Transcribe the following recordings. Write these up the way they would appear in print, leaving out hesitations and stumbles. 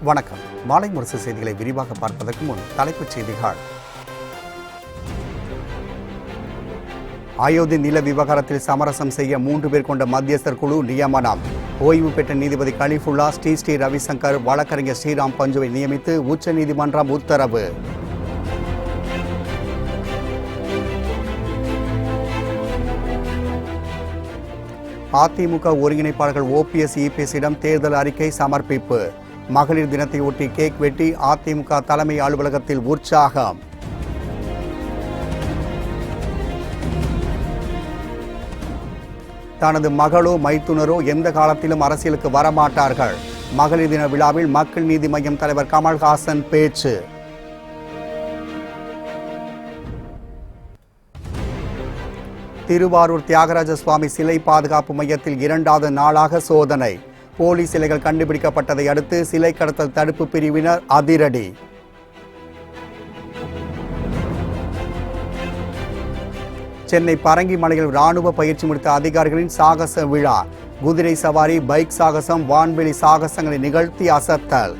வணக்கம். மாலை முரசு செய்திகளை விரிவாக பார்ப்பதற்கு முன் தலைப்புச் செய்திகள். அயோத்தி நில விவகாரத்தில் சமரசம் செய்ய 3 பேர் கொண்ட மத்தியஸ்தர் குழு நியமனம். ஓய்வு பெற்ற நீதிபதி கலிஃபுல்லா ஸ்ரீ ரவிசங்கர் வழக்கறிஞர் ஸ்ரீராம் பஞ்சுவை நியமித்து உச்சநீதிமன்றம் உத்தரவு. அதிமுக ஒருங்கிணைப்பாளர்கள் ஓபிஎஸ் இபிஎஸ்ஸிடம் தேர்தல் அறிக்கை சமர்ப்பிப்பு. மகளிர் தினத்தையொட்டி கேக் வெட்டி அதிமுக தலைமை அலுவலகத்தில் உற்சாகம். தனது மகளோ மைத்துனரோ எந்த காலத்திலும் அரசியலுக்கு வரமாட்டார்கள். மகளிர் தின விழாவில் மக்கள் நீதி மய்யம் தலைவர் கமல்ஹாசன் பேச்சு. திருவாரூர் தியாகராஜ சுவாமி சிலை பாதுகாப்பு மையத்தில் 2வது நாளாக சோதனை. போலி சிலைகள் கண்டுபிடிக்கப்பட்டதை அடுத்து சிலை கடத்தல் தடுப்பு பிரிவினர் அதிரடி. சென்னை பரங்கி மலையில் ராணுவ பயிற்சி முடித்த அதிகாரிகளின் சாகச விழா. குதிரை சவாரி, பைக் சாகசம், வான்வெளி சாகசங்களை நிகழ்த்தி அசத்தல்.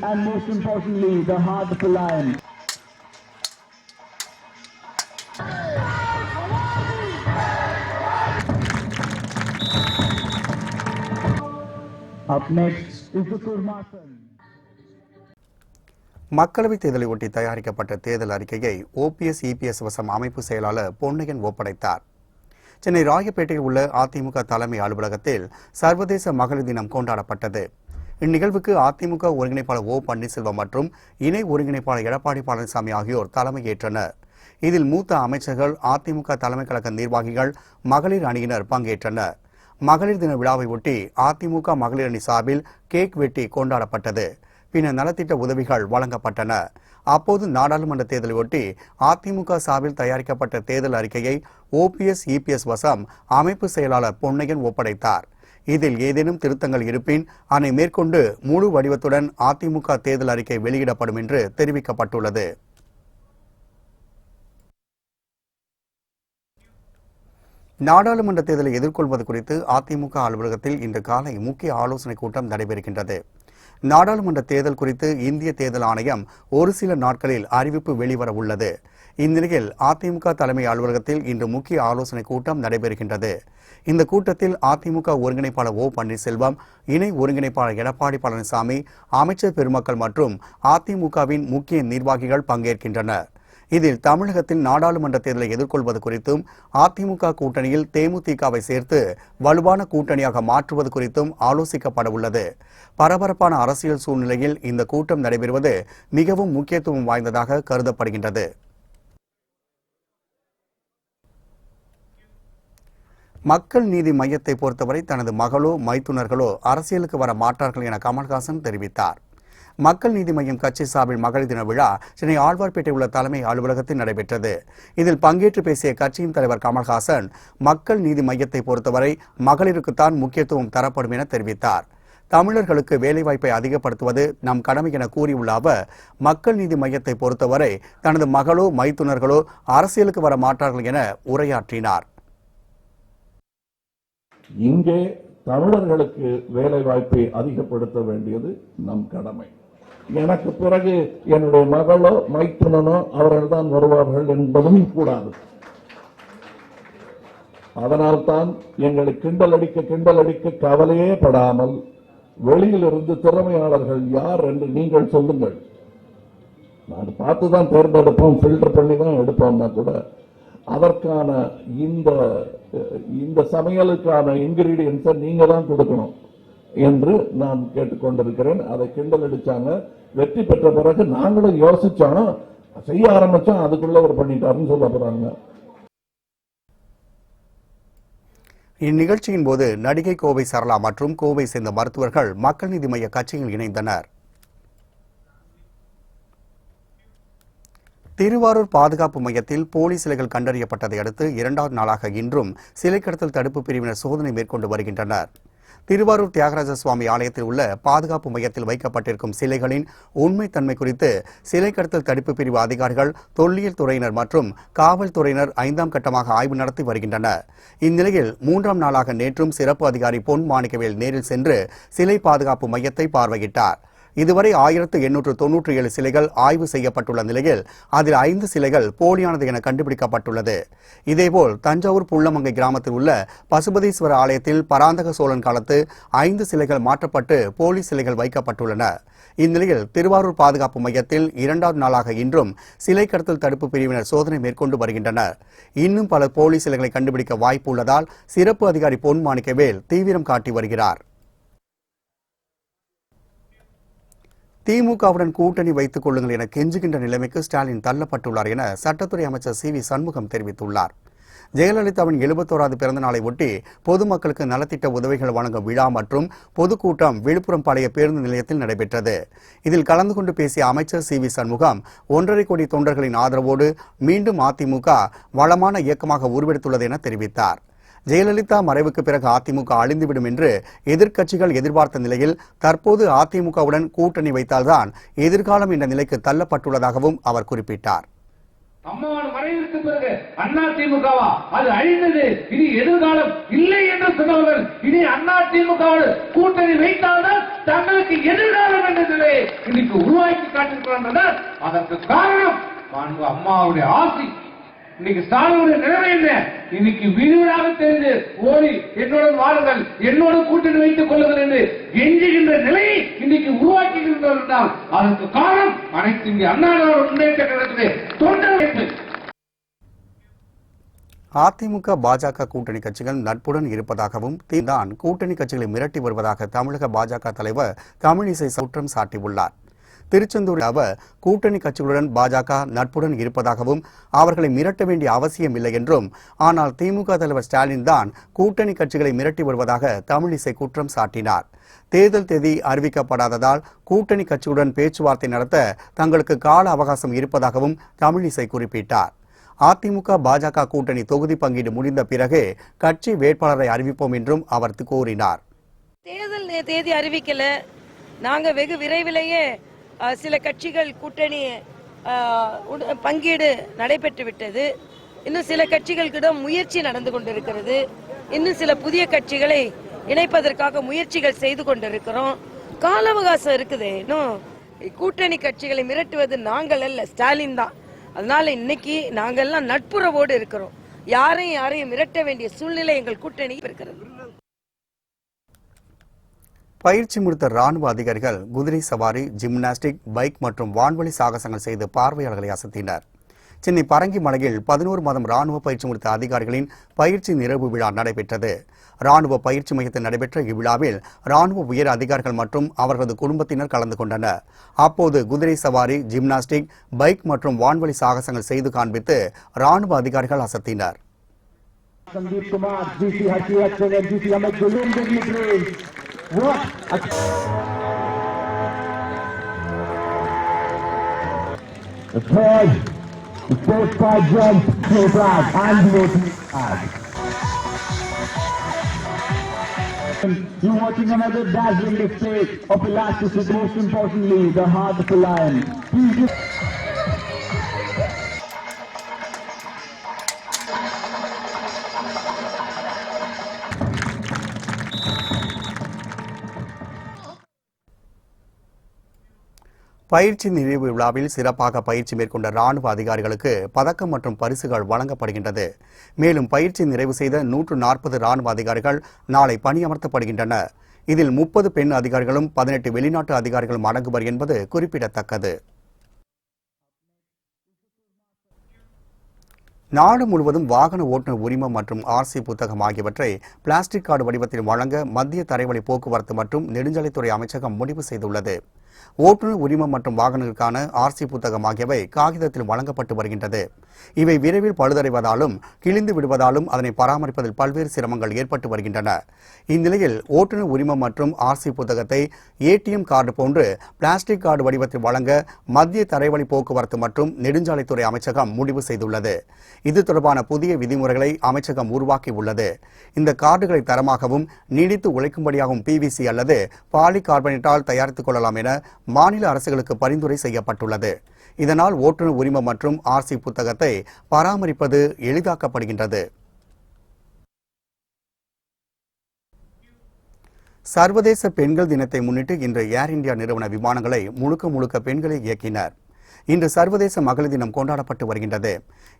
And most importantly, the heart of the lion. Up next is the Kurmasan. மக்களவைத் தேர்தலை ஒட்டி தயாரிக்கப்பட்ட தேர்தல் அறிக்கையை ஓபிஎஸ் இபிஎஸ் வசம் அமைப்பு செயலாளர் பொன்னையன் ஒப்படைத்தார். சென்னை ராயப்பேட்டையில் உள்ள அதிமுக தலைமை அலுவலகத்தில் சர்வதேச மகளிர் தினம் கொண்டாடப்பட்டது. இந்நிகழ்வுக்கு அதிமுக ஒருங்கிணைப்பாளர் ஓ பன்னீர்செல்வம் மற்றும் இணை ஒருங்கிணைப்பாளர் எடப்பாடி பழனிசாமி ஆகியோர் தலைமையேற்றனர். இதில் மூத்த அமைச்சர்கள், அதிமுக தலைமை கழக நிர்வாகிகள், மகளிர் அணியினர் பங்கேற்றனர். மகளிர் தின விழாவை ஒட்டி அதிமுக மகளிர் அணி சார்பில் கேக் வெட்டி கொண்டாடப்பட்டது. பின்னர் நலத்திட்ட உதவிகள் வழங்கப்பட்டன. அப்போது நாடாளுமன்ற தேர்தலை ஒட்டி அதிமுக சார்பில் தயாரிக்கப்பட்ட தேர்தல் அறிக்கையை ஓபிஎஸ் இபிஎஸ் வசம் அமைப்பு செயலாளர் பொன்னையன் ஒப்படைத்தார். இதில் ஏதேனும் திருத்தங்கள் இருப்பின் அதனை மேற்கொண்டு முழு வடிவத்துடன் அதிமுக தேர்தல் அறிக்கை வெளியிடப்படும் என்று தெரிவிக்கப்பட்டுள்ளது. நாடாளுமன்ற தேர்தலை எதிர்கொள்வது குறித்து அதிமுக அலுவலகத்தில் இன்று காலை முக்கிய ஆலோசனைக் கூட்டம் நடைபெறுகின்றது. நாடாளுமன்ற தேர்தல் குறித்து இந்திய தேர்தல் ஆணையம் ஒரு சில நாட்களில் அறிவிப்பு வெளிவர உள்ளது. இந்நிலையில் அதிமுக தலைமை அலுவலகத்தில் இன்று முக்கிய ஆலோசனைக் கூட்டம் நடைபெறுகின்றது. இந்த கூட்டத்தில் அதிமுக ஒருங்கிணைப்பாளர் ஓ பன்னீர்செல்வம், இணை ஒருங்கிணைப்பாளர் எடப்பாடி பழனிசாமி, அமைச்சர் பெருமக்கள் மற்றும் அதிமுகவின் முக்கிய நிர்வாகிகள் பங்கேற்கின்றனர். இதில் தமிழகத்தில் நாடாளுமன்ற தேர்தலை எதிர்கொள்வது குறித்தும், அதிமுக கூட்டணியில் தேமுதிகவை சேர்த்து வலுவான கூட்டணியாக மாற்றுவது குறித்தும் ஆலோசிக்கப்பட உள்ளது. பரபரப்பான அரசியல் சூழ்நிலையில் இந்த கூட்டம் நடைபெறுவது மிகவும் முக்கியத்துவம் வாய்ந்ததாக கருதப்படுகின்றது. மக்கள் நீதி மையத்தை பொறுத்தவரை தனது மகளோ மைத்துனர்களோ அரசியலுக்கு வர மாட்டார்கள் என கமல்ஹாசன் தெரிவித்தார். மக்கள் நீதி மய்யம் கட்சி சார்பில் மகளிர் தின விழா சென்னை ஆழ்வார்பேட்டை உள்ள தலைமை அலுவலகத்தில் நடைபெற்றது. இதில் பங்கேற்று பேசிய கட்சியின் தலைவர் கமல்ஹாசன், மக்கள் நீதி மையத்தை பொறுத்தவரை மகளிருக்குத்தான் முக்கியத்துவம் தரப்படும் என தெரிவித்தார். தமிழர்களுக்கு வேலைவாய்ப்பை அதிகப்படுத்துவது நம் கடமை என கூறியுள்ள அவர், மக்கள் நீதி மையத்தை பொறுத்தவரை தனது மகளோ மைத்துனர்களோ அரசியலுக்கு வர மாட்டார்கள் என உரையாற்றினார். இங்கே தமிழர்களுக்கு வேலை வாய்ப்பை அதிகப்படுத்த வேண்டியது நம் கடமை. எனக்கு பிறகு என்னுடைய மகளோ மைத்துனனோ அவர்கள் தான் வருவார்கள் என்பதும் கூடாது. அதனால்தான் எங்களை கிண்டல் அடிக்க கவலையே படாமல் வெளியிலிருந்து திறமையாளர்கள் யார் என்று நீங்கள் சொல்லுங்கள். நான் பார்த்துதான் தேர்ந்தெடுப்போம், ஃபில்டர் பண்ணி தான் எடுப்போம்னா கூட அதற்கான இந்த சமையலுக்கான இன்கிரீடியன்ஸை நீங்க தான் கொடுக்கணும் என்று நான் கேட்டுக்கொண்டிருக்கிறேன். அதை கிண்டல் அடிச்சாங்க. வெற்றி பெற்ற பிறகு நாங்களும் யோசிச்சோம், செய்ய ஆரம்பிச்சோம், அதுக்குள்ள ஒரு பண்ணிட்டாருன்னு சொல்ல போறாங்க. இந்நிகழ்ச்சியின் போது நடிகை கோவை சரளா மற்றும் கோவை சேர்ந்த மருத்துவர்கள் மக்கள் நீதி மய்ய கட்சியில் இணைந்தனர். திருவாரூர் பாதுகாப்பு மையத்தில் போலி சிலைகள் கண்டறியப்பட்டதை அடுத்து 2வது நாளாக இன்றும் சிலை கடத்தல் தடுப்பு பிரிவினர் சோதனை மேற்கொண்டு வருகின்றனர். திருவாரூர் தியாகராஜ சுவாமி ஆலயத்தில் உள்ள பாதுகாப்பு மையத்தில் வைக்கப்பட்டிருக்கும் சிலைகளின் உண்மைத்தன்மை குறித்து சிலை கடத்தல் தடுப்பு பிரிவு அதிகாரிகள், தொல்லியல் துறையினர் மற்றும் காவல்துறையினர் 5ஆம் கட்டமாக ஆய்வு நடத்தி வருகின்றனர். இந்நிலையில் 3ஆம் நாளாக நேற்றும் சிறப்பு அதிகாரி பொன் மாணிக்கவேல் நேரில் சென்று சிலை பாதுகாப்பு மையத்தை பார்வையிட்டார். இதுவரை 1897 சிலைகள் ஆய்வு செய்யப்பட்டுள்ள நிலையில் அதில் 5 சிலைகள் போலியானது என கண்டுபிடிக்கப்பட்டுள்ளது. இதேபோல் தஞ்சாவூர் புள்ளமங்கை கிராமத்தில் உள்ள பசுபதீஸ்வர ஆலயத்தில் பராந்தக சோழன் காலத்து 5 சிலைகள் மாற்றப்பட்டு போலி சிலைகள் வைக்கப்பட்டுள்ளன. இந்நிலையில் திருவாரூர் பாதுகாப்பு மையத்தில் 2ஆவது நாளாக இன்றும் சிலை கடத்தல் தடுப்பு பிரிவினர் சோதனை மேற்கொண்டு வருகின்றனர். இன்னும் பல போலி சிலைகளை கண்டுபிடிக்க வாய்ப்பு உள்ளதால் சிறப்பு அதிகாரி பொன் மாணிக்கவேல் தீவிரம் காட்டி வருகிறார். திமுகவுடன் கூட்டணி வைத்துக் கொள்ளுங்கள் என கெஞ்சுகின்ற நிலைமைக்கு ஸ்டாலின் தள்ளப்பட்டுள்ளார் என சட்டத்துறை அமைச்சர் சி வி சண்முகம் தெரிவித்துள்ளார். ஜெயலலிதாவின் 71வது பிறந்த நாளை ஒட்டி பொதுமக்களுக்கு நலத்திட்ட உதவிகள் வழங்கும் விழா மற்றும் பொதுக்கூட்டம் விழுப்புரம் பழைய பேருந்து நிலையத்தில் நடைபெற்றது. இதில் கலந்து கொண்டு பேசிய அமைச்சர் சி வி சண்முகம் 1.5 கோடி தொண்டர்களின் ஆதரவோடு மீண்டும் அதிமுக வளமான இயக்கமாக உருவெடுத்துள்ளது என தெரிவித்தார். ஜெயலலிதா மறைவுக்கு பிறகு அதிமுக அழிந்துவிடும் என்று எதிர்க்கட்சிகள் எதிர்பார்த்த நிலையில் தற்போது அதிமுகவுடன் கூட்டணி வைத்தால்தான் எதிர்காலம் என்ற நிலைக்கு தள்ளப்பட்டுள்ளதாகவும் அவர் குறிப்பிட்டார். அம்மாவோட மறைவிற்கு பிறகு அதிமுகவா அது அழிந்தது, இனி எதிர்காலம் இல்லை என்று சொன்னவர்கள் இனி அதிமுகவோடு கூட்டணி வைத்தால்தான் தங்களுக்கு எதிர்காலம் என்ற நிலையை இன்னைக்கு உருவாக்கி காட்டிருக்கிறார்கள். அதற்கு காரணம் அம்மாவுடைய ஆசை. இன்னைக்கு ஸ்டாலினுடைய நிலைமை என்ன? இன்னைக்கு விரிவாக தெரிந்து ஓடி என்னோட வாருங்கள், என்னோட கூட்டணி வைத்துக் கொள்ளுங்கள் என்று எஞ்சுகின்ற நிலையை இன்னைக்கு உருவாக்குகின்றனர் என்றால் அதற்கு காரணம் அனைத்து இந்திய அண்ணா முன்னேற்ற கழகத்திலே தொண்டர்கள். அதிமுக பாஜக கூட்டணி கட்சிகள் நட்புடன் இருப்பதாகவும் தான் கூட்டணி கட்சிகளை மிரட்டி வருவதாக தமிழக பாஜக தலைவர் தமிழிசை குற்றம் சாட்டியுள்ளார். திருச்செந்தூரில் அவர் கூட்டணி கட்சிகளுடன் பாஜக நட்புடன் இருப்பதாகவும் அவர்களை மிரட்ட வேண்டிய அவசியம் இல்லை என்றும், ஆனால் திமுக தலைவர் ஸ்டாலின் தான் கூட்டணி கட்சிகளை மிரட்டி வருவதாக தமிழிசை குற்றம் சாட்டினார். தேர்தல் தேதி அறிவிக்கப்படாததால் கூட்டணி கட்சியுடன் பேச்சுவார்த்தை நடத்த தங்களுக்கு கால அவகாசம் இருப்பதாகவும் தமிழிசை குறிப்பிட்டார். அதிமுக பாஜக கூட்டணி தொகுதி பங்கீடு முடிந்த பிறகே கட்சி வேட்பாளரை அறிவிப்போம் என்றும் அவர் கூறினார். தேர்தல் தேதி அறிவிக்கல, நாங்க வெகு விரைவிலேயே சில கட்சிகள் கூட்டணி பங்கீடு நடைபெற்று விட்டது. இன்னும் சில கட்சிகளுக்கிடம் முயற்சி நடந்து கொண்டிருக்கிறது. இன்னும் சில புதிய கட்சிகளை இணைப்பதற்காக முயற்சிகள் செய்து கொண்டிருக்கிறோம். கால அவகாசம் இருக்குது. இன்னும் கூட்டணி கட்சிகளை மிரட்டுவது நாங்கள் அல்ல, ஸ்டாலின் தான். அதனால இன்னைக்கு நாங்கெல்லாம் நட்புறவோடு இருக்கிறோம். யாரையும் மிரட்ட வேண்டிய சூழ்நிலை எங்கள் கூட்டணி இருக்கிறது. பயிற்சி முடித்த ராணுவ அதிகாரிகள் குதிரை சவாரி, ஜிம்னாஸ்டிக், பைக் மற்றும் வான்வழி சாகசங்கள் செய்து பார்வையாளர்களை அசத்தினர். சென்னை பரங்கிமலையில் 11 மாதம் ராணுவ பயிற்சி முடித்த அதிகாரிகளின் பயிற்சி நிறைவு விழா நடைபெற்றது. ராணுவ பயிற்சி மையத்தில் நடைபெற்ற இவ்விழாவில் ராணுவ உயர் அதிகாரிகள் மற்றும் அவர்களது குடும்பத்தினர் கலந்து கொண்டனர். அப்போது குதிரை சவாரி, ஜிம்னாஸ்டிக், பைக் மற்றும் வான்வழி சாகசங்கள் செய்து காண்பித்து ராணுவ அதிகாரிகள் அசத்தினர். Sandeep Kumar, GC Hakiat Singh and GC Amit Gulum did you train? What? The third, the fourth part jump, no flag, and no flag. You're watching another dazzling display of elasticity, most importantly, the heart of a lion. Please give பயிற்சி நிறைவு விழாவில் சிறப்பாக பயிற்சி மேற்கொண்ட ராணுவ அதிகாரிகளுக்கு பதக்கம் மற்றும் பரிசுகள் வழங்கப்படுகின்றது. மேலும் பயிற்சி நிறைவு செய்த 140 ராணுவ அதிகாரிகள் நாளை பணியமர்த்தப்படுகின்றனர். இதில் 30 பெண் அதிகாரிகளும் 18 வெளிநாட்டு அதிகாரிகளும் அடங்குவர் என்பது குறிப்பிடத்தக்கது. நாடு முழுவதும் வாகன ஓட்டுநர் உரிமம் மற்றும் ஆர்சி புத்தகம் ஆகியவற்றை பிளாஸ்டிக் கார்டு வடிவத்தில் வழங்க மத்திய தரைவழி போக்குவரத்து மற்றும் நெடுஞ்சாலைத்துறை அமைச்சகம் முடிவு செய்துள்ளது. ஓட்டுநர் உரிமம் மற்றும் வாகனங்களுக்கான ஆர்சி புத்தகம் ஆகியவை காகிதத்தில் வழங்கப்பட்டு வருகின்றது. இவை விரைவில் பழுதடைவதாலும் கிழிந்து விடுவதாலும் அதனை பராமரிப்பதில் பல்வேறு சிரமங்கள் ஏற்பட்டு வருகின்றன. இந்நிலையில் ஓட்டுநர் உரிமம் மற்றும் ஆர்சி புத்தகத்தை ஏடிஎம் கார்டு போன்று பிளாஸ்டிக் கார்டு வடிவத்தில் வழங்க மத்திய தரைவழி போக்குவரத்து மற்றும் நெடுஞ்சாலைத்துறை அமைச்சகம் முடிவு செய்துள்ளது. இது தொடர்பான புதிய விதிமுறைகளை அமைச்சகம் உருவாக்கியுள்ளது. இந்த கார்டுகளை தரமாகவும் நீடித்து உழைக்கும்படியாகவும் PVC அல்லது பாலிகார்பனேட்டால் தயாரித்துக் கொள்ளலாம் என மாநில அரசுகளுக்கு பரிந்துரை செய்யப்பட்டுள்ளது. இதனால் ஓட்டுநர் உரிமம் மற்றும் ஆர்சி புத்தகத்தை பராமரிப்பது எளிதாக்கப்படுகின்றது. சர்வதேச பெண்கள் தினத்தை முன்னிட்டு இன்று ஏர் இந்தியா நிறுவன விமானங்களை முழுக்க பெண்களே இயக்கினர். இன்று சர்வதேச மகளிர் தினம் கொண்டாடப்பட்டு வருகின்றது.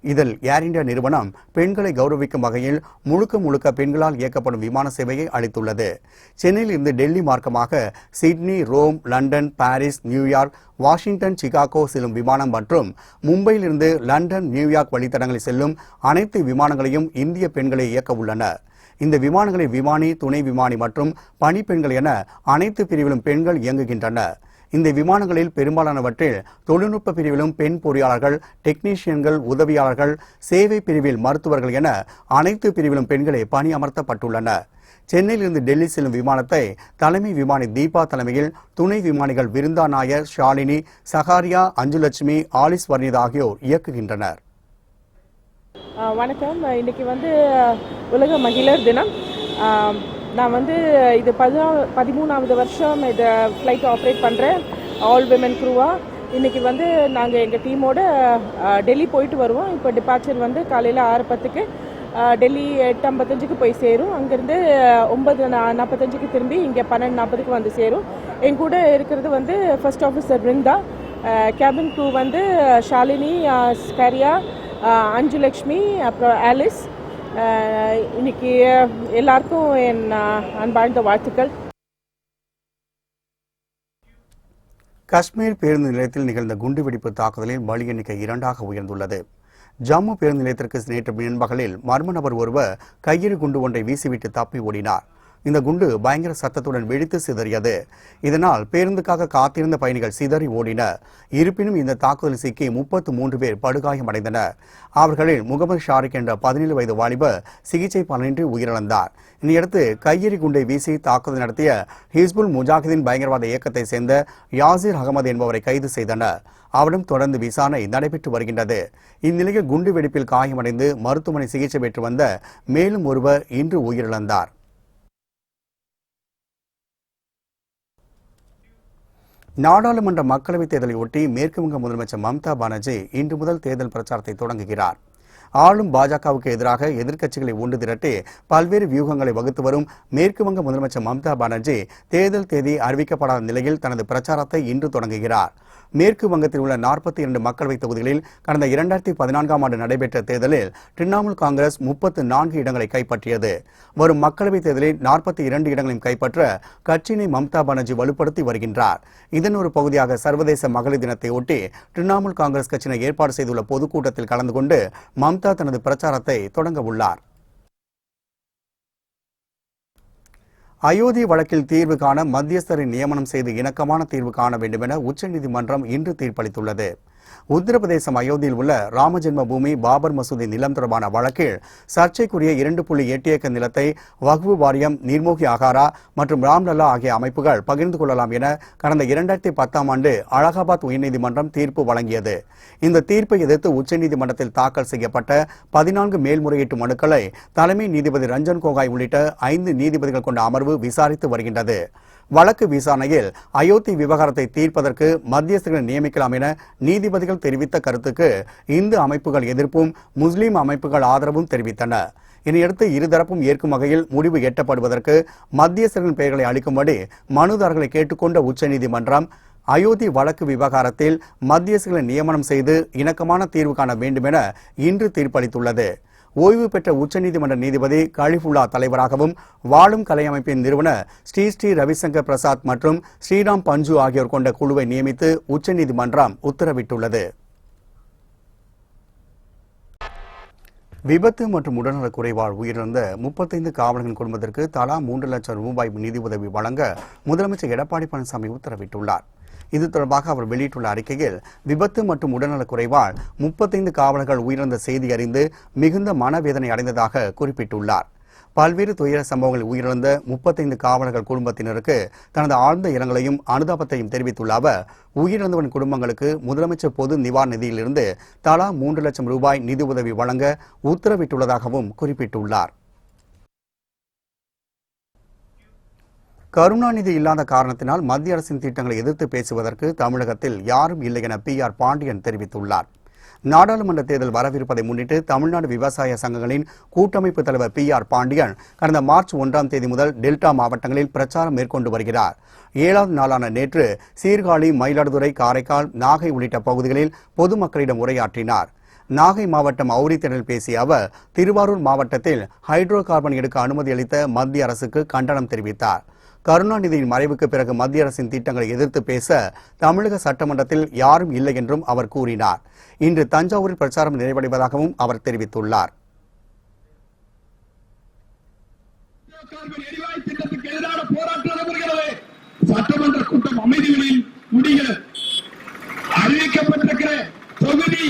இதில் ஏர் இந்தியா நிறுவனம் பெண்களை கௌரவிக்கும் வகையில் முழுக்க பெண்களால் இயக்கப்படும் விமான சேவையை அளித்துள்ளது. சென்னையில் இருந்து டெல்லி மார்க்கமாக Sydney, Rome, London, Paris, New York, Washington, Chicago செல்லும் விமானம் மற்றும் மும்பையில் இருந்து லண்டன், நியூயார்க் வழித்தடங்களில் செல்லும் அனைத்து விமானங்களையும் இந்திய பெண்களை இயக்க உள்ளனர். இந்த விமானங்களில் விமானி, துணை விமானி மற்றும் பணிப்பெண்கள் என அனைத்து பிரிவிலும் பெண்கள் இயங்குகின்றனர். இந்த விமானங்களில் பெரும்பாலானவற்றில் தொழில்நுட்ப பிரிவிலும் பெண் பொறியாளர்கள், டெக்னீஷியன்கள், உதவியாளர்கள், சேவை பிரிவில் மருத்துவர்கள் என அனைத்து பிரிவிலும் பெண்களே பணியமர்த்தப்பட்டுள்ளனர். சென்னையிலிருந்து டெல்லி செல்லும் விமானத்தை தலைமை விமானி தீபா தலைமையில் துணை விமானிகள் விருந்தா நாயர், ஷாலினி, சகாரியா, அஞ்சுலட்சுமி, ஆலிஸ் வர்ணிதா ஆகியோர் இயக்குகின்றனர். வணக்கம். இன்னைக்கு உலக மகளிர் தினம். நான் இது 13வது வருஷம் இதை ஃப்ளைட் ஆப்ரேட் பண்ணுறேன், ஆல் விமன் க்ரூவாக. இன்றைக்கி நாங்கள் எங்கள் டீமோட டெல்லி போயிட்டு வருவோம். இப்போ டிபார்ச்சர் காலையில் 6:10க்கு, டெல்லி 8:55க்கு போய் சேரும். அங்கேருந்து 9:45க்கு திரும்பி இங்கே 12:40க்கு வந்து சேரும். என் கூட இருக்கிறது first officer Brinda, cabin crew Shalini, Scaria, Anjulakshmi, அப்புறம் ஆலிஸ். இன்னைக்கு எல்லாருக்கும் என் அன்பார்ந்த வாழ்த்துக்கள். காஷ்மீர் பேருந்து நிலையத்தில் நிகழ்ந்த குண்டுவெடிப்பு தாக்குதலில் பலி எண்ணிக்கை 2ஆக உயர்ந்துள்ளது. ஜம்மு பேருந்து நிலையத்திற்கு நேற்று பின்பகலில் மர்ம நபர் ஒருவர் கையெறி குண்டு ஒன்றை வீசிவிட்டு தப்பி ஓடினார். இந்த குண்டு பயங்கர சத்தத்துடன் வெடித்து சிதறியது. இதனால் பேருந்துக்காக காத்திருந்த பயணிகள் சிதறி ஓடினர். இருப்பினும் இந்த தாக்குதலில் சிக்கி 33 பேர் படுகாயமடைந்தனர். அவர்களில் முகமது ஷாரிக் என்ற 17 வயது வாலிபர் சிகிச்சை பலனின்றி உயிரிழந்தார். இதையடுத்து கையெறி குண்டை வீசி தாக்குதல் நடத்திய ஹிஸ்புல் முஜாஹிதீன் பயங்கரவாத இயக்கத்தை சேர்ந்த யாசிர் அகமது என்பவரை கைது செய்தனர். அவரிடம் தொடர்ந்து விசாரணை நடைபெற்று வருகின்றது. இந்நிலையில் குண்டு வெடிப்பில் காயமடைந்து மருத்துவமனை சிகிச்சை பெற்று வந்த மேலும் ஒருவர் இன்று உயிரிழந்தார். நாடாளுமன்ற மக்களவைத் தேர்தலை ஒட்டி மேற்குவங்க முதலமைச்சர் மம்தா பானர்ஜி இன்று முதல் தேர்தல் பிரச்சாரத்தை தொடங்குகிறார். ஆளும் பாஜகவுக்கு எதிராக எதிர்க்கட்சிகளை ஒன்று திரட்டி பல்வேறு வியூகங்களை வகுத்து வரும் மேற்குவங்க முதலமைச்சர் மம்தா பானர்ஜி தேர்தல் தேதி அறிவிக்கப்படாத நிலையில் தனது பிரச்சாரத்தை இன்று தொடங்குகிறார். மேற்கு வங்கத்தில் உள்ள 42 மக்களவைத் தொகுதிகளில் கடந்த 2014ஆம் ஆண்டு நடைபெற்ற தேர்தலில் திரிணாமுல் காங்கிரஸ் 34 இடங்களை கைப்பற்றியது. வரும் மக்களவைத் தேர்தலில் 42 இடங்களையும் கைப்பற்ற கட்சியினை மம்தா பானர்ஜி வலுப்படுத்தி வருகின்றார். இதன் ஒரு பகுதியாக சர்வதேச மகளிர் தினத்தை ஒட்டி திரிணாமுல் காங்கிரஸ் கட்சியினர் ஏற்பாடு செய்துள்ள பொதுக்கூட்டத்தில் கலந்து கொண்டு மம்தா தனது பிரச்சாரத்தை தொடங்க உள்ளார். அயோத்தி வழக்கில் தீர்வு காண மத்தியஸ்தரை நியமனம் செய்து இணக்கமான தீர்வு காண வேண்டும் என உச்சநீதிமன்றம் இன்று தீர்ப்பளித்துள்ளது. உத்தரப்பிரதேசம் அயோத்தியில் உள்ள ராமஜென்ம பூமி பாபர் மசூதி நிலம் தொடர்பான வழக்கில் சர்ச்சைக்குரிய 2.8 ஏக்கர் நிலத்தை வக்ஃபு வாரியம், நீர்மோகி அகாரா மற்றும் ராம்லல்லா ஆகிய அமைப்புகள் பகிர்ந்து கொள்ளலாம் என கடந்த 2010ஆம் ஆண்டு அலகாபாத் உயர்நீதிமன்றம் தீர்ப்பு வழங்கியது. இந்த தீர்ப்பை எதிர்த்து உச்சநீதிமன்றத்தில் தாக்கல் செய்யப்பட்ட 14 மேல்முறையீட்டு மனுக்களை தலைமை நீதிபதி ரஞ்சன் கோகாய் உள்ளிட்ட 5 நீதிபதிகள் கொண்ட அமர்வு விசாரித்து வருகின்றது. வழக்கு விசாரணையில் அயோத்தி விவகாரத்தை தீர்ப்பதற்கு மத்தியஸ்தர்களை நியமிக்கலாம் என நீதிபதிகள் தெரிவித்த கருத்துக்கு இந்து அமைப்புகள் எதிர்ப்பும் முஸ்லிம் அமைப்புகள் ஆதரவும் தெரிவித்தன. இதனையடுத்து இருதரப்பும் ஏற்கும் வகையில் முடிவு எட்டப்படுவதற்கு மத்தியஸ்தர்களின் பெயர்களை அளிக்கும்படி மனுதாரர்களை கேட்டுக்கொண்ட உச்சநீதிமன்றம் அயோத்தி வழக்கு விவகாரத்தில் மத்தியஸ்தர்களை நியமனம் செய்து இணக்கமான தீர்வு காண வேண்டும் என இன்று தீர்ப்பளித்துள்ளது. ஓய்வு பெற்ற உச்சநீதிமன்ற நீதிபதி கலிஃபுல்லா தலைவராகவும் வாழும் கலை அமைப்பின் நிறுவனர் ஸ்ரீ ரவிசங்கர் பிரசாத் மற்றும் ஸ்ரீராம் பஞ்சு ஆகியோர் கொண்ட குழுவை நியமித்து உச்சநீதிமன்றம் உத்தரவிட்டுள்ளது. விபத்து மற்றும் உடல்நலக் குறைவால் உயிரிழந்த 35 காவலர்களின் குடும்பத்திற்கு தலா 3 லட்சம் ரூபாய் நிதி உதவி வழங்க முதலமைச்சர் எடப்பாடி பழனிசாமி உத்தரவிட்டுள்ளார். இது தொடர்பாக அவர் வெளியிட்டுள்ள அறிக்கையில், விபத்து மற்றும் உடல்நலக் குறைவால் 35 காவலர்கள் உயிரிழந்த செய்தி அறிந்து மிகுந்த மனவேதனை அடைந்ததாக குறிப்பிட்டுள்ளார். பல்வேறு துயர சம்பவங்களில் உயிரிழந்த 35 காவலர்கள் குடும்பத்தினருக்கு தனது ஆழ்ந்த இரங்கலையும் அனுதாபத்தையும் தெரிவித்துள்ள அவர், உயிரிழந்தவன் குடும்பங்களுக்கு முதலமைச்சர் பொது நிவாரண நிதியிலிருந்து தலா 3 லட்சம் ரூபாய் நிதி உதவி வழங்க உத்தரவிட்டுள்ளதாகவும் குறிப்பிட்டுள்ளார். கருணாநிதி இல்லாத காரணத்தினால் மத்திய அரசின் திட்டங்களை எதிர்த்து பேசுவதற்கு தமிழகத்தில் யாரும் இல்லை என PR பாண்டியன் தெரிவித்துள்ளார். நாடாளுமன்ற தேர்தல் வரவிருப்பதை முன்னிட்டு தமிழ்நாடு விவசாய சங்கங்களின் கூட்டமைப்பு தலைவர் PR பாண்டியன் கடந்த மார்ச் 1ஆம் தேதி முதல் டெல்டா மாவட்டங்களில் பிரச்சாரம் மேற்கொண்டு வருகிறார். 7வது நாளான நேற்று சீர்காழி, மயிலாடுதுறை, காரைக்கால், நாகை உள்ளிட்ட பகுதிகளில் பொதுமக்களிடம் உரையாற்றினார். நாகை மாவட்டம் அவுரித்திடலில் பேசிய அவர், திருவாரூர் மாவட்டத்தில் ஹைட்ரோ கார்பன் எடுக்க அனுமதி அளித்த மத்திய அரசுக்கு கண்டனம் தெரிவித்தார். கருணாநிதியின் மறைவுக்கு பிறகு மத்திய அரசின் திட்டங்களை எதிர்த்து பேச தமிழக சட்டமன்றத்தில் யாரும் இல்லை என்றும் அவர் கூறினார். இன்று தஞ்சாவூரில் பிரச்சாரம் நிறைவடைவதாகவும் அவர் தெரிவித்துள்ளார். சட்டமன்ற கூட்டம் அமைதிகளில் முடிகிறது. அறிவிக்கப்பட்டிருக்கிற தொகுதி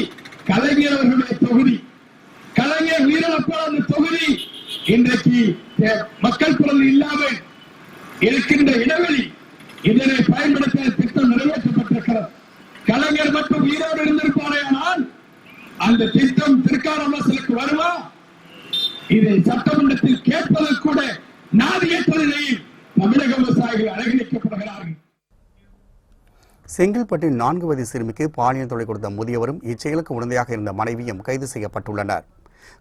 கலைஞர் அவர்களுடைய தொகுதி. கலைஞர் உயிரிழப்பால் அந்த தொகுதி இன்றைக்கு மக்கள் குரல் இல்லாமல் இருக்கின்ற இடைவெளி. இதனை பயன்படுத்த திட்டம் நிறைவேற்றப்பட்டிருக்கிறது. கலைஞர் மட்டும் உயிரோடு இருந்திருப்பாரே, ஆனால் அந்த திட்டம் திருக்காரமசலுக்கு வருமா? இதை சட்டமன்றத்தில் கேட்பதற்கு கூட நாதியற்ற நிலையில் தமிழக விவசாயிகள் அழகிக்கப்படுகிறார்கள். செங்கல்பட்டில் 4 வயது சிறுமிக்கு பாலியல் தொல்லை கொடுத்த முதியவரும் இச்செயலுக்கு உடந்தையாக இருந்த மனைவியும் கைது செய்யப்பட்டுள்ளனர்.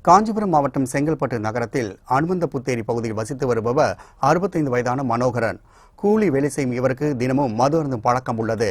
காஞ்சிபுரம் மாவட்டம் செங்கல்பட்டு நகரத்தில் அனுமந்த புத்தேரி பகுதியில் வசித்து வருபவர் 65 வயதான மனோகரன். கூலி வேலை செய்யும் இவருக்கு தினமும் மது அருந்தும் பழக்கம் உள்ளது.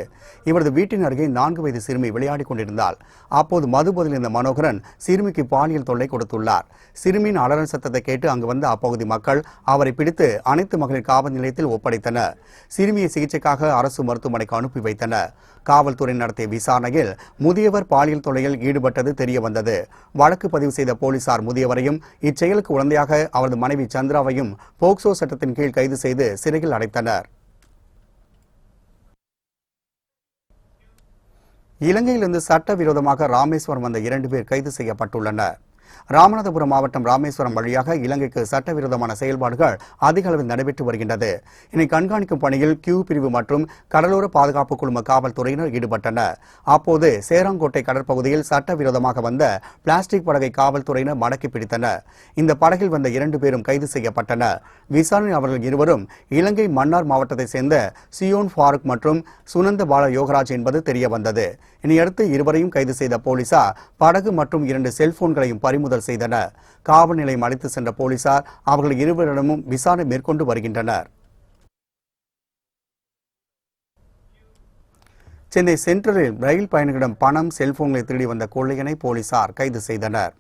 இவரது வீட்டின் அருகே 4 வயது சிறுமி விளையாடிக் கொண்டிருந்தாள். அப்போது மது போதையில் இருந்த மனோகரன் சிறுமிக்கு பாலியல் தொல்லை கொடுத்துள்ளார். சிறுமியின் அலறல் சத்தத்தை கேட்டு அங்கு வந்த அப்பகுதி மக்கள் அவரை பிடித்து அனைத்து மகளிர் காவல் நிலையத்தில் ஒப்படைத்தனர். சிறுமியை சிகிச்சைக்காக அரசு மருத்துவமனைக்கு அனுப்பி வைத்தனர். காவல்துறை நடத்திய விசாரணையில் முதியவர் பாலியல் தொல்லையில் ஈடுபட்டது தெரியவந்தது. வழக்கு பதிவு செய்த போலீசார் முதியவரையும் இச்செயலுக்கு உடந்தையாக அவரது மனைவி சந்திராவையும் போக்சோ சட்டத்தின் கீழ் கைது செய்து சிறையில் அடைத்தனர். இலங்கையிலிருந்து சட்டவிரோதமாக ராமேஸ்வரம் வந்த 2 பேர் கைது செய்யப்பட்டுள்ளனர். ராமநாதபுரம் மாவட்டம் ராமேஸ்வரம் வழியாக இலங்கைக்கு சட்டவிரோதமான செயல்பாடுகள் அதிக அளவில் நடைபெற்று வருகின்றது. இதனை கண்காணிக்கும் பணியில் கியூ பிரிவு மற்றும் கடலோர பாதுகாப்பு குழும காவல்துறையினர் ஈடுபட்டனர். அப்போது சேராங்கோட்டை கடற்பகுதியில் சட்டவிரோதமாக வந்த பிளாஸ்டிக் படகை காவல்துறையினர் மடக்கி பிடித்தனர். இந்த படகில் வந்த 2 பேரும் கைது செய்யப்பட்டனர். விசாரணை அவர்கள் இருவரும் இலங்கை மன்னார் மாவட்டத்தை சேர்ந்த சியோன் ஃபாரூக் மற்றும் சுனந்த பால யோகராஜ் என்பது தெரியவந்தது. இதனையடுத்து இருவரையும் கைது செய்த போலீசார் படகு மற்றும் 2 செல்போன்களையும் பறிமுதல் செய்தனர். காவல் நிலையம் அழைத்து சென்ற போலீசார் அவர்கள் இருவரிடமும் விசாரணை மேற்கொண்டு வருகின்றனர். சென்னை சென்ட்ரலில் ரயில் பயணிகளிடம் பணம், செல்போன்களை திருடி வந்த கொள்ளையனை போலீசார் கைது செய்தனர்.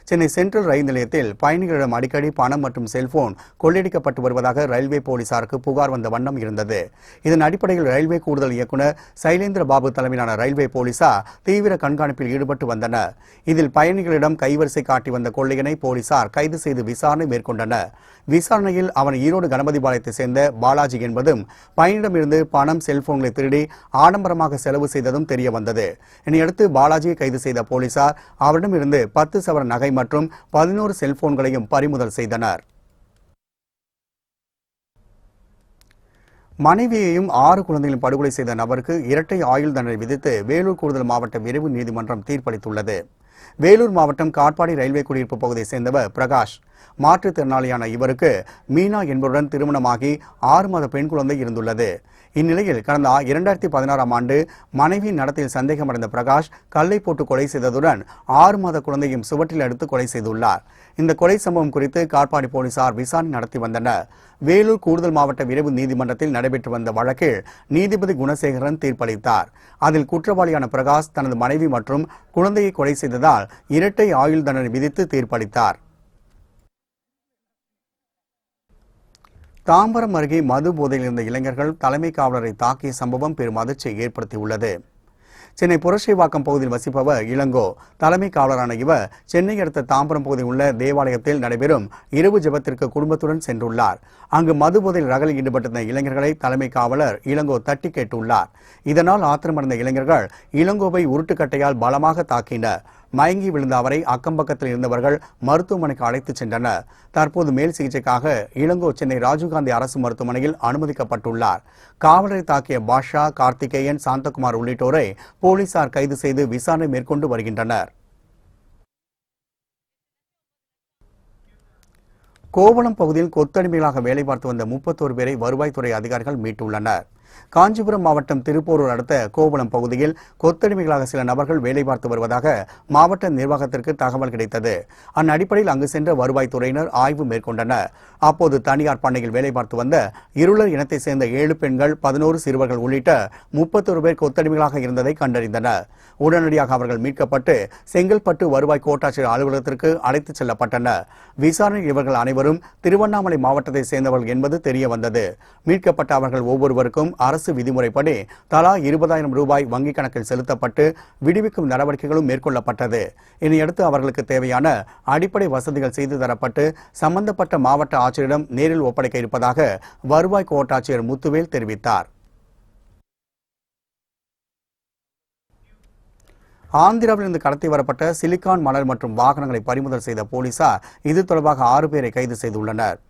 சென்னை சென்ட்ரல் ரயில் நிலையத்தில் பயணிகளிடம் அடிக்கடி பணம் மற்றும் செல்போன் கொள்ளையடிக்கப்பட்டு வருவதாக ரயில்வே போலீசாருக்கு புகார் வந்த வண்ணம் இருந்தது. இதன் அடிப்படையில் ரயில்வே கூடுதல் இயக்குநர் சைலேந்திர பாபு தலைமையிலான ரயில்வே போலீசார் தீவிர கண்காணிப்பில் ஈடுபட்டு வந்தனர். இதில் பயணிகளிடம் கைவரிசை காட்டி வந்த கொள்ளையனை போலீசார் கைது செய்து விசாரணை மேற்கொண்டனர். விசாரணையில் அவன் ஈரோடு கணபதிபாளையத்தை சேர்ந்த பாலாஜி என்பதும் பயணியிடமிருந்து பணம், செல்போன்களை திருடி ஆடம்பரமாக செலவு செய்ததும் தெரிய வந்தது. இதனையடுத்து பாலாஜியை கைது செய்த போலீசார் அவரிடமிருந்து 10 சவரன் நகை மற்றும் 11 செல்போன்களையும் பறிமுதல் செய்தனர். மனைவியையும் 6 குழந்தைகளையும் படுகொலை செய்த நபருக்கு இரட்டை ஆயுள் தண்டனை விதித்து வேலூர் கூடுதல் மாவட்ட விரைவு நீதிமன்றம் தீர்ப்பளித்துள்ளது. வேலூர் மாவட்டம் காட்பாடி ரயில்வே குடியிருப்பு பகுதியை சேர்ந்தவர் பிரகாஷ். மாற்றுத்திறனாளியான இவருக்கு மீனா என்பவருடன் திருமணமாகி 6 மாத பெண் குழந்தை இருந்துள்ளது. இந்நிலையில் கடந்த 2016ஆம் ஆண்டு மனைவியின் நடத்தையில் சந்தேகமடைந்த பிரகாஷ் கல்லை போட்டு கொலை செய்ததுடன் 6 மாத குழந்தையும் சுவற்றில் அடித்து கொலை செய்துள்ளார். இந்த கொலை சம்பவம் குறித்து காட்பாடி போலீசார் விசாரணை நடத்தி வந்தனர். வேலூர் கூடுதல் மாவட்ட விரைவு நீதிமன்றத்தில் நடைபெற்று வந்த வழக்கில் நீதிபதி குணசேகரன் தீர்ப்பளித்தார். அதில் குற்றவாளியான பிரகாஷ் தனது மனைவி மற்றும் குழந்தையை கொலை செய்ததால் இரட்டை ஆயுள் தண்டனை விதித்து தீர்ப்பளித்தார். தாம்பரம் அருகே மது போதையில் இருந்த இளைஞர்கள் தலைமை காவலரை தாக்கிய சம்பவம் பெரும் அதிர்ச்சியை ஏற்படுத்தியுள்ளது. சென்னை புரட்சிவாக்கம் பகுதியில் வசிப்பவர் இளங்கோ. தலைமை காவலரான இவர் சென்னை அடுத்த தாம்பரம் பகுதியில் உள்ள தேவாலயத்தில் நடைபெறும் இரவு ஜெபத்திற்கு குடும்பத்துடன் சென்றுள்ளார். அங்கு மது போதையில் ரகலில் ஈடுபட்டிருந்த இளைஞர்களை தலைமை காவலர் இளங்கோ தட்டி கேட்டுள்ளார். இதனால் ஆத்திரமடைந்த இளைஞர்கள் இளங்கோவை உருட்டுக்கட்டையால் பலமாக தாக்கினர். மயங்கி விழுந்த அவரை அக்கம்பக்கத்தில் இருந்தவர்கள் மருத்துவமனைக்கு அழைத்துச் சென்றனர். தற்போது மேல் சிகிச்சைக்காக இளங்கோ சென்னை ராஜீவ்காந்தி அரசு மருத்துவமனையில் அனுமதிக்கப்பட்டுள்ளார். காவலரை தாக்கிய பாஷா, கார்த்திகேயன், சாந்தகுமார் உள்ளிட்டோரை போலீசார் கைது செய்து விசாரணை மேற்கொண்டு வருகின்றனர். கோவளம் பகுதியில் கொத்தடிமைகளாக வேலை பார்த்து வந்த 31 பேரை வருவாய்த்துறை அதிகாரிகள் மீட்டுள்ளனர். காஞ்சிபுரம் மாவட்டம் திருப்போரூர் அடுத்த கோவளம் பகுதியில் கொத்தடிமைகளாக சில நபர்கள் வேலை பார்த்து வருவதாக மாவட்ட நிர்வாகத்திற்கு தகவல் கிடைத்தது. அடிப்படையில் அங்கு சென்ற வருவாய்த்துறையினர் ஆய்வு மேற்கொண்டனர். அப்போது தனியார் பண்ணையில் வேலை பார்த்து வந்த இருளர் இனத்தை சேர்ந்த 7 பெண்கள், 11 சிறுவர்கள் உள்ளிட்ட 31 பேர் கொத்தடிமைகளாக இருந்ததை கண்டறிந்தனர். உடனடியாக அவர்கள் மீட்கப்பட்டு செங்கல்பட்டு வருவாய் கோட்டாட்சியர் அலுவலகத்திற்கு அழைத்துச் செல்லப்பட்டனர். விசாரணையில் இவர்கள் அனைவரும் திருவண்ணாமலை மாவட்டத்தை சேர்ந்தவர்கள் என்பது தெரிய வந்தது. மீட்கப்பட்ட அவர்கள் ஒவ்வொருவருக்கும் அரசு விதிமுறைப்படி தலா 20,000 ரூபாய் வங்கிக் கணக்கில் செலுத்தப்பட்டு விடுவிக்கும் நடவடிக்கைகளும் மேற்கொள்ளப்பட்டது. இதனையடுத்து அவர்களுக்கு தேவையான அடிப்படை வசதிகள் செய்து தரப்பட்டு சம்பந்தப்பட்ட மாவட்ட ஆட்சியரிடம் நேரில் ஒப்படைக்க இருப்பதாக வருவாய் கோட்டாட்சியர் முத்துவேல் தெரிவித்தார். ஆந்திராவிலிருந்து கடத்தி வரப்பட்ட சிலிக்கான் மணல் மற்றும் வாகனங்களை பறிமுதல் செய்த போலீசார் இது தொடர்பாக 6 பேரை கைது செய்துள்ளனர்.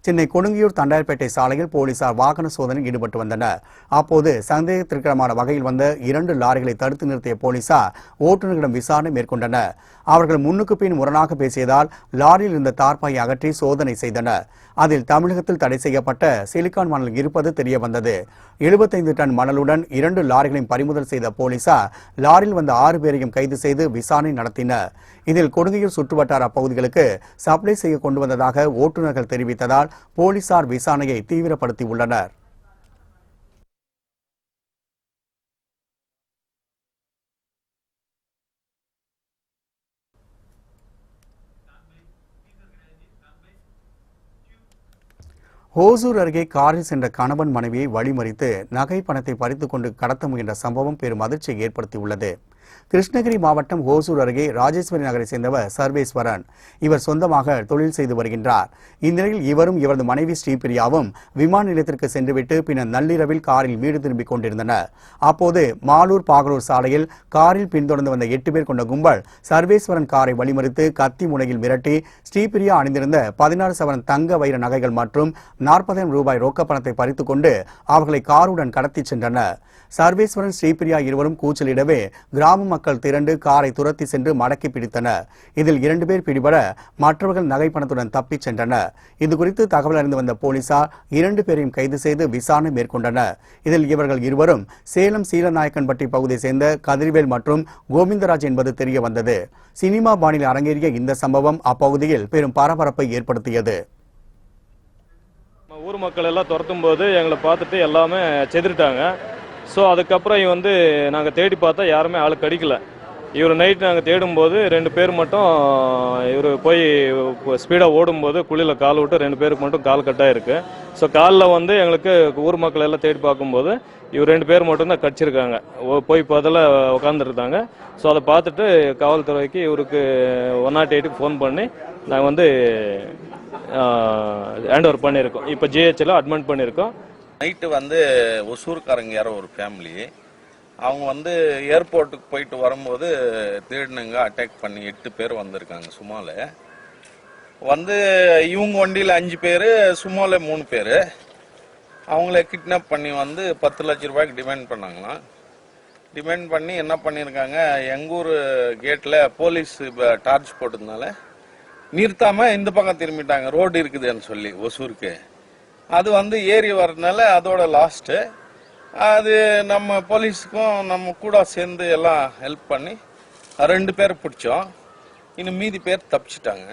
சென்னை கொடுங்கியூர் தண்டார்பேட்டை சாலையில் போலீசார் வாகன சோதனையில் ஈடுபட்டு வந்தனர். அப்போது சந்தேகத்திற்கிடமான வகையில் வந்த 2 லாரிகளை தடுத்து நிறுத்திய போலீசார் ஓட்டுநர்களிடம் விசாரணை மேற்கொண்டனர். அவர்கள் முன்னுக்கு பின் முரணாக பேசியதால் லாரியில் இருந்த தார்பாயை அகற்றி சோதனை செய்தனர். அதில் தமிழகத்தில் தடை செய்யப்பட்ட சிலிக்கான் மணல் இருப்பது தெரிய வந்தது. 75 டன் மணலுடன் 2 லாரிகளையும் பறிமுதல் செய்த போலீசார் லாரியில் வந்த 6 பேரையும் கைது செய்து விசாரணை நடத்தினர். இதில் கொடுங்கையூர் சுற்றுவட்டார பகுதிகளுக்கு சப்ளை செய்ய கொண்டு வந்ததாக ஓட்டுநர்கள் தெரிவித்ததால் போலீசார் விசாரணையை தீவிரப்படுத்தியுள்ளனர். ஓசூர் அருகே காரில் சென்ற கணவன் மனைவியை வழிமறித்து நகை பணத்தை பறித்துக் கொண்டு கடத்த முயன்ற சம்பவம் பெரும் அதிர்ச்சியை ஏற்படுத்தியுள்ளது. கிருஷ்ணகிரி மாவட்டம் ஓசூர் அருகே ராஜேஸ்வரி நகரை சேர்ந்தவர் சர்வேஸ்வரன். இவர் சொந்தமாக தொழில் செய்து வருகின்றார். இந்நிலையில் இவரும் இவரது மனைவி ஸ்ரீபிரியாவும் விமான நிலையத்திற்கு சென்றுவிட்டு பின்னர் நள்ளிரவில் காரில் வீடு திரும்பிக் கொண்டிருந்தனர். அப்போது மாலூர் பாகலூர் சாலையில் காரில் பின்தொடர்ந்து வந்த 8 பேர் கொண்ட கும்பல் சர்வேஸ்வரன் காரை வழிமறித்து கத்தி முனையில் மிரட்டி ஸ்ரீபிரியா அணிந்திருந்த 16 சவரன் தங்க வைர நகைகள் மற்றும் 40,000 ரூபாய் ரொக்க பணத்தை பறித்துக் கொண்டு அவர்களை காருடன் கடத்திச் சென்றனர். சர்வேஸ்வரன், ஸ்ரீபிரியா இருவரும் கூச்சலிடவே கிராம மக்கள் திரண்டு காரை துரத்தி சென்று மடக்கி பிடித்தனர். இதில் 2 பேர் பிடிபட மற்றவர்கள் நகை பணத்துடன் தப்பிச் சென்றனர். இதுகுறித்து தகவல் அறிந்து வந்த போலீசார் 2 பேரையும் கைது செய்து விசாரணை மேற்கொண்டனர். இதில் இவர்கள் இருவரும் சேலம் சீலநாயக்கன்பட்டி பகுதியை சேர்ந்த கதிர்வேல் மற்றும் கோவிந்தராஜ் என்பது தெரிய வந்தது. சினிமா பாணியில் அரங்கேறிய இந்த சம்பவம் அப்பகுதியில் பெரும் பரபரப்பை ஏற்படுத்தியது. ஊர் மக்கள் எல்லாம் துரத்தும் போது எங்களை பார்த்துட்டு எல்லாமே செதுறிட்டாங்க. ஸோ அதுக்கப்புறம் நாங்கள் தேடி பார்த்தா யாருமே ஆள் கிடைக்கல. இவர் நைட் நாங்கள் தேடும்போது 2 பேர் மட்டும் இவர் போய் ஸ்பீடாக ஓடும்போது குழியில் கால் விட்டு 2 பேருக்கு மட்டும் கால் கட்டாயிருக்கு. ஸோ காலில் எங்களுக்கு ஊர் மக்கள் எல்லாம் தேடி பார்க்கும்போது இவர் 2 பேர் மட்டும்தான் கடிச்சிருக்காங்க. போய் பதில் உட்காந்துருந்தாங்க. ஸோ அதை பார்த்துட்டு காவல்துறைக்கு இவருக்கு 108க்கு ஃபோன் பண்ணி நாங்கள் ஹேண்ட் ஓவர் பண்ணியிருக்கோம். இப்போ ஜிஹெச்சில் அட்மிட் பண்ணியிருக்கோம். நைட்டு ஒசூர்காரங்க யாரோ ஒரு ஃபேமிலி, அவங்க ஏர்போர்ட்டுக்கு போயிட்டு வரும்போது திருடனுங்க அட்டாக் பண்ணி 8 பேர் வந்திருக்காங்க. சும்மால இவங்க வண்டியில் 5 பேர், சும்மால 3 பேர். அவங்கள கிட்னாப் பண்ணி 10 லட்சம் ரூபாய்க்கு டிமாண்ட் பண்ணாங்களாம். டிமாண்ட் பண்ணி என்ன பண்ணியிருக்காங்க, எங்கூர் கேட்டில் போலீஸ் டார்ச் போட்டதுனால நிறுத்தாம இந்த பக்கம் திரும்பிட்டாங்க. ரோடு இருக்குதுன்னு சொல்லி ஒசூருக்கு அது ஏறி வர்றதுனால அதோட லாஸ்ட்டு. அது நம்ம போலீஸுக்கும் நம்ம கூட சேர்ந்து எல்லாம் ஹெல்ப் பண்ணி 2 பேர் பிடிச்சோம். இன்னும் மீதி பேர் தப்பிச்சிட்டாங்க.